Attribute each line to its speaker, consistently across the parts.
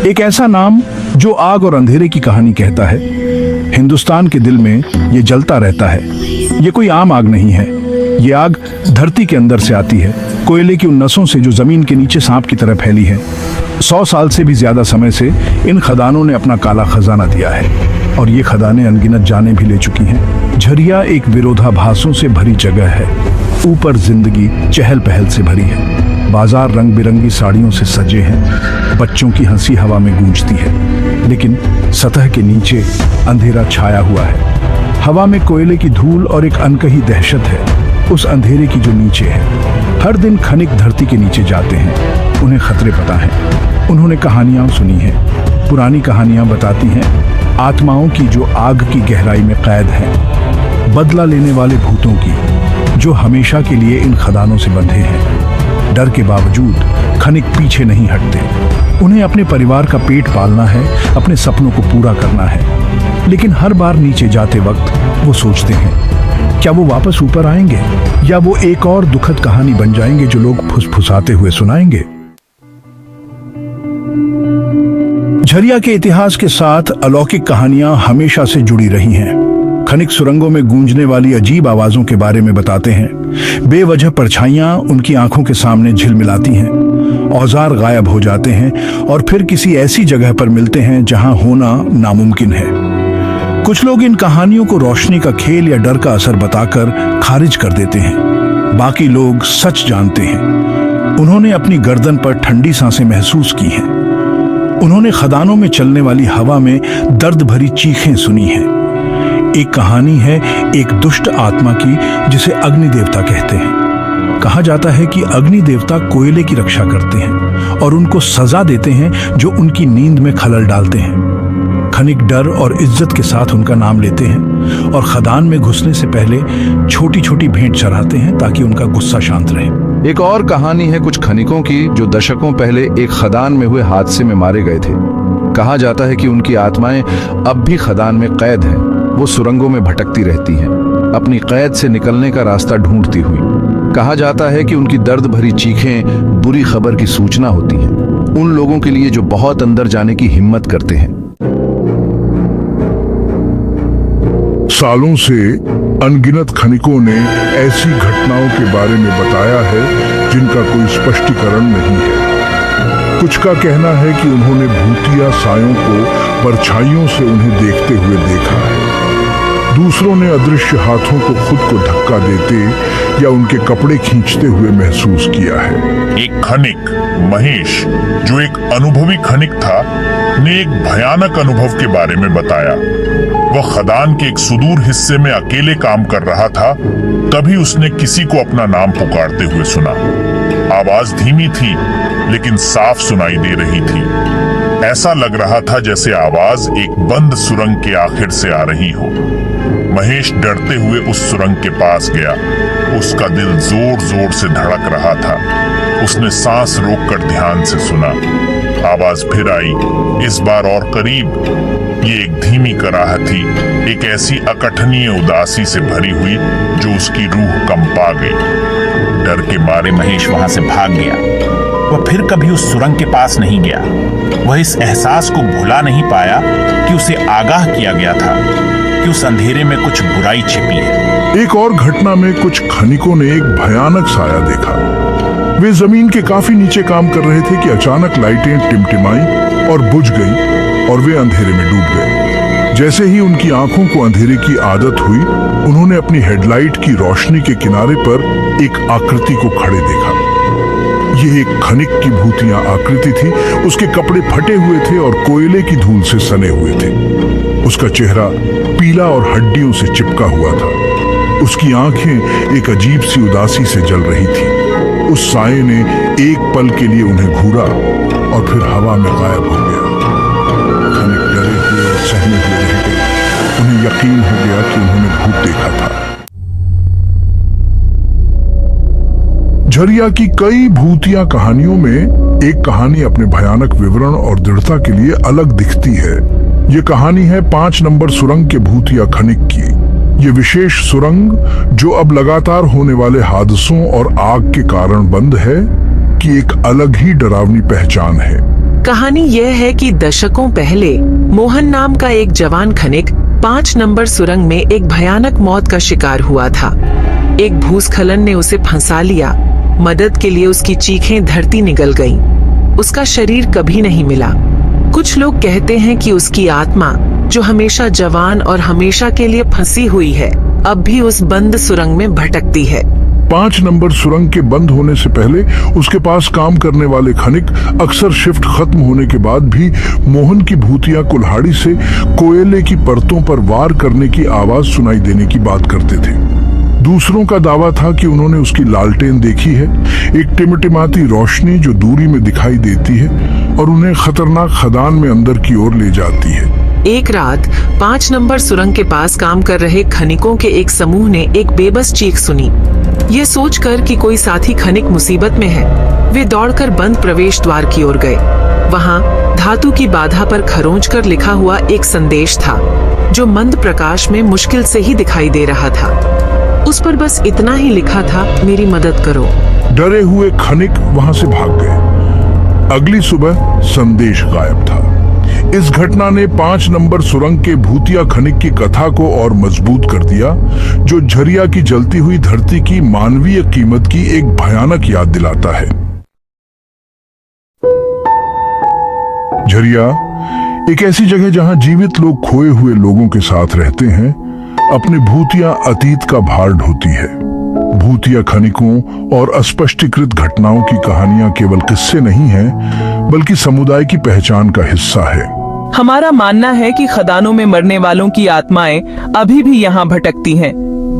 Speaker 1: एक ऐसा नाम जो आग और अंधेरे की कहानी कहता है। हिंदुस्तान के दिल में ये जलता रहता है। ये कोई आम आग नहीं है, ये आग धरती के अंदर से आती है, कोयले की उन नसों से जो जमीन के नीचे सांप की तरह फैली है। 100 साल से भी ज्यादा समय से इन खदानों ने अपना काला खजाना दिया है और ये खदानें अनगिनत जाने भी ले चुकी हैं। झरिया एक विरोधाभासों से भरी जगह है। ऊपर जिंदगी चहल पहल से भरी है। बाजार रंग बिरंगी साड़ियों से सजे हैं। बच्चों की हंसी हवा में गूंजती है, लेकिन सतह के नीचे अंधेरा छाया हुआ है। हवा में कोयले की धूल और एक अनकही दहशत है उस अंधेरे की जो नीचे है। हर दिन खनिक धरती के नीचे जाते हैं। उन्हें खतरे पता हैं। उन्होंने कहानियां सुनी हैं। पुरानी कहानियां बताती हैं आत्माओं की जो आग की गहराई में कैद है, बदला लेने वाले भूतों की जो हमेशा के लिए इन खदानों से बंधे हैं। डर के बावजूद खनिक पीछे नहीं हटते। उन्हें अपने परिवार का पेट पालना है, अपने सपनों को पूरा करना है। लेकिन हर बार नीचे जाते वक्त वो सोचते हैं, क्या वो वापस ऊपर आएंगे या वो एक और दुखद कहानी बन जाएंगे जो लोग फुसफुसाते हुए सुनाएंगे। झरिया के इतिहास के साथ अलौकिक कहानियां हमेशा से जुड़ी रही हैं। खनिक सुरंगों में गूंजने वाली अजीब आवाजों के बारे में बताते हैं। बेवजह परछाइयां उनकी आंखों के सामने झिलमिलाती हैं। औजार गायब हो जाते हैं और फिर किसी ऐसी जगह पर मिलते हैं जहां होना नामुमकिन है। कुछ लोग इन कहानियों को रोशनी का खेल या डर का असर बताकर खारिज कर देते हैं। बाकी लोग सच जानते हैं। उन्होंने अपनी गर्दन पर ठंडी सांसें महसूस की हैं। उन्होंने खदानों में चलने वाली हवा में दर्द भरी चीखें सुनी हैं। एक कहानी है एक दुष्ट आत्मा की जिसे अग्नि देवता कहते हैं। कहा जाता है कि अग्नि देवता कोयले की रक्षा करते हैं और उनको सजा देते हैं जो उनकी नींद में खलल डालते हैं। खनिक डर और इज्जत के साथ उनका नाम लेते हैं और खदान में घुसने से पहले छोटी छोटी भेंट चढ़ाते हैं ताकि उनका गुस्सा शांत रहे।
Speaker 2: एक और कहानी है कुछ खनिकों की जो दशकों पहले एक खदान में हुए हादसे में मारे गए थे। कहा जाता है कि उनकी आत्माएं अब भी खदान में कैद हैं। वो सुरंगों में भटकती रहती हैं, अपनी कैद से निकलने का रास्ता ढूंढती हुई। कहा जाता है कि उनकी दर्द भरी चीखें बुरी खबर की सूचना होती हैं उन लोगों के लिए जो बहुत अंदर जाने की हिम्मत करते हैं।
Speaker 3: सालों से अनगिनत खनिकों ने ऐसी घटनाओं के बारे में बताया है जिनका कोई स्पष्टीकरण नहीं है। कुछ का कहना है कि उन्होंने भूतिया सायों को परछाइयों से उन्हें देखते हुए देखा है। दूसरों ने अदृश्य हाथों को खुद को धक्का देते या उनके कपड़े खींचते हुए महसूस किया है।
Speaker 4: एक खनिक महेश, जो एक अनुभवी खनिक था, ने एक भयानक अनुभव के बारे में बताया। वह खदान के एक सुदूर हिस्से में अकेले काम कर रहा था। तभी उसने किसी को अपना नाम पुकारते हुए सुना। आवाज धीमी थी लेकिन साफ सुनाई दे रही थी। ऐसा लग रहा था जैसे आवाज एक बंद सुरंग के आखिर से आ रही हो। महेश डरते हुए उस सुरंग के पास गया। उसका दिल जोर जोर से धड़क रहा था। उसने सांस रोककर ध्यान से सुना। आवाज फिर आई, इस बार और करीब। ये एक धीमी कराहत थी, एक ऐसी अकथनीय उदासी से भरी हुई जो उसकी रूह कंपा गई। डर के मारे
Speaker 5: महेश वहां से भाग गया। वह फिर कभी उस सुरंग के पास नहीं गया। वह इस एहसास को भुला नहीं पाया कि उसे आगाह किया गया था कि उस अंधेरे में कुछ बुराई छिपी है।
Speaker 3: एक और घटना में कुछ खनिकों ने एक भयानक साया देखा। वे जमीन के काफी नीचे काम कर रहे थे कि अचानक लाइटें टिमटिमाई और बुझ गई और वे अंधेरे में डूब गए। जैसे ही उनकी आंखों को अंधेरे की आदत हुई, उन्होंने अपनी हेडलाइट की रोशनी के किनारे पर एक आकृति को खड़े देखा। यह एक खनिक की भूतिया आकृति थी। उसके कपड़े फटे हुए थे और कोयले की धूल से सने हुए थे। उसका चेहरा पीला और हड्डियों से चिपका हुआ था। उसकी आंखें एक अजीब सी उदासी से जल रही थी। उस साये ने एक पल के लिए उन्हें घूरा और फिर हवा में गायब हो गया। खनिक डरे हुए और सहमे हुए रह गए। उन्हें यकीन हो गया कि उन्होंने भूत देखा था। झरिया की कई भूतिया कहानियों में एक कहानी अपने भयानक विवरण और दृढ़ता के लिए अलग दिखती है। ये कहानी है 5 नंबर सुरंग के भूतिया खनिक की। ये विशेष सुरंग, जो अब लगातार होने वाले हादसों और आग के कारण बंद है, की एक अलग ही डरावनी पहचान है।
Speaker 6: कहानी यह है कि दशकों पहले मोहन नाम का एक जवान खनिक 5 नंबर सुरंग में एक भयानक मौत का शिकार हुआ था। एक भूस्खलन ने उसे फंसा लिया। मदद के लिए उसकी चीखें धरती निगल गईं। उसका शरीर कभी नहीं मिला। कुछ लोग कहते हैं कि उसकी आत्मा, जो हमेशा जवान और हमेशा के लिए फंसी हुई है, अब भी उस बंद सुरंग में भटकती है।
Speaker 3: 5 नंबर सुरंग के बंद होने से पहले उसके पास काम करने वाले खनिक अक्सर शिफ्ट खत्म होने के बाद भी मोहन की भूतिया कुल्हाड़ी से कोयले की परतों पर वार करने की आवाज सुनाई देने की बात करते थे। दूसरों का दावा था कि उन्होंने उसकी लालटेन देखी है, एक टिमटिमाती रोशनी जो दूरी में दिखाई देती है और उन्हें खतरनाक खदान में अंदर की ओर ले जाती है।
Speaker 6: एक रात 5 नंबर सुरंग के पास काम कर रहे खनिकों के एक समूह ने एक बेबस चीख सुनी। ये सोचकर कि कोई साथी खनिक मुसीबत में है, वे दौड़कर बंद प्रवेश द्वार की ओर गए। वहां धातु की बाधा पर खरोंच कर लिखा हुआ एक संदेश था, जो मंद प्रकाश में मुश्किल से ही दिखाई दे रहा था। उस पर बस इतना ही लिखा था, मेरी मदद करो।
Speaker 3: डरे हुए खनिक वहां से भाग गए। अगली सुबह संदेश गायब था। इस घटना ने 5 नंबर सुरंग के भूतिया खनिक की कथा को और मजबूत कर दिया, जो झरिया की जलती हुई धरती की मानवीय कीमत की एक भयानक याद दिलाता है। झरिया एक ऐसी जगह जहां जीवित लोग खोए हुए लोगों के साथ रहते हैं, अपने भूतिया अतीत का भार ढोती है। भूतिया खनिकों और अस्पष्टीकृत घटनाओं की कहानियां केवल किस्से नहीं हैं, बल्कि समुदाय की पहचान का हिस्सा है।
Speaker 7: हमारा मानना है कि खदानों में मरने वालों की आत्माएं अभी भी यहाँ भटकती हैं।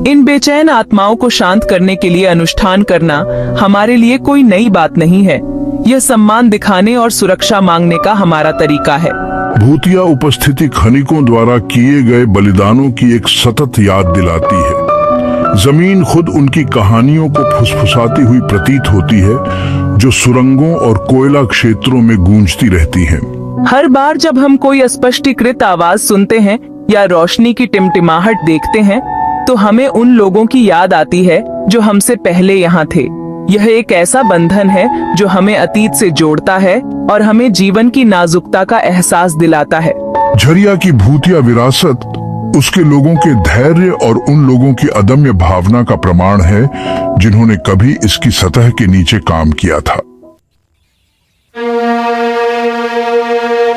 Speaker 7: इन बेचैन आत्माओं को शांत करने के लिए अनुष्ठान करना हमारे लिए कोई नई बात नहीं है। यह सम्मान दिखाने और सुरक्षा मांगने का हमारा तरीका है।
Speaker 3: भूतिया उपस्थिति खनिकों द्वारा किए गए बलिदानों की एक सतत याद दिलाती है। जमीन खुद उनकी कहानियों को फुसफुसाती हुई प्रतीत होती है, जो सुरंगों और कोयला क्षेत्रों में गूंजती रहती हैं।
Speaker 7: हर बार जब हम कोई अस्पष्टीकृत आवाज सुनते हैं या रोशनी की टिमटिमाहट देखते हैं, तो हमें उन लोगों की याद आती है जो हमसे पहले यहाँ थे। यह एक ऐसा बंधन है जो हमें अतीत से जोड़ता है और हमें जीवन की नाजुकता का एहसास दिलाता है।
Speaker 3: झरिया की भूतिया विरासत उसके लोगों के धैर्य और उन लोगों की अदम्य भावना का प्रमाण है, जिन्होंने कभी इसकी सतह के नीचे काम किया था।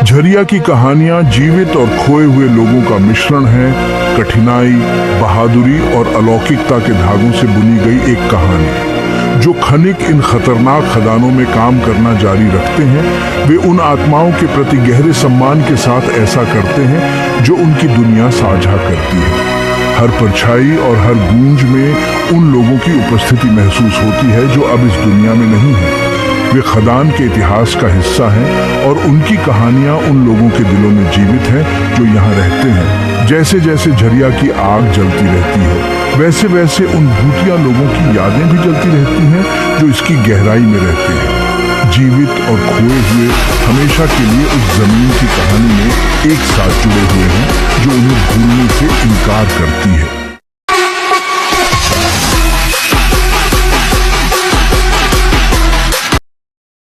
Speaker 3: झरिया की कहानियां जीवित और खोए हुए लोगों का मिश्रण है। कठिनाई, बहादुरी और अलौकिकता के धागों से बुनी गई एक कहानी। जो खनिक इन खतरनाक खदानों में काम करना जारी रखते हैं, वे उन आत्माओं के प्रति गहरे सम्मान के साथ ऐसा करते हैं जो उनकी दुनिया साझा करती है। हर परछाई और हर गूंज में उन लोगों की उपस्थिति महसूस होती है जो अब इस दुनिया में नहीं है। वे खदान के इतिहास का हिस्सा हैं और उनकी कहानियां उन लोगों के दिलों में जीवित हैं जो यहाँ रहते हैं। जैसे जैसे झरिया की आग जलती रहती है, वैसे वैसे उन भूतिया लोगों की यादें भी जलती रहती हैं जो इसकी गहराई में रहते हैं। जीवित और खोए हुए हमेशा के लिए उस जमीन की कहानी में एक साथ जुड़े हुए हैं, जो उन्हें भूलने से इनकार करती है।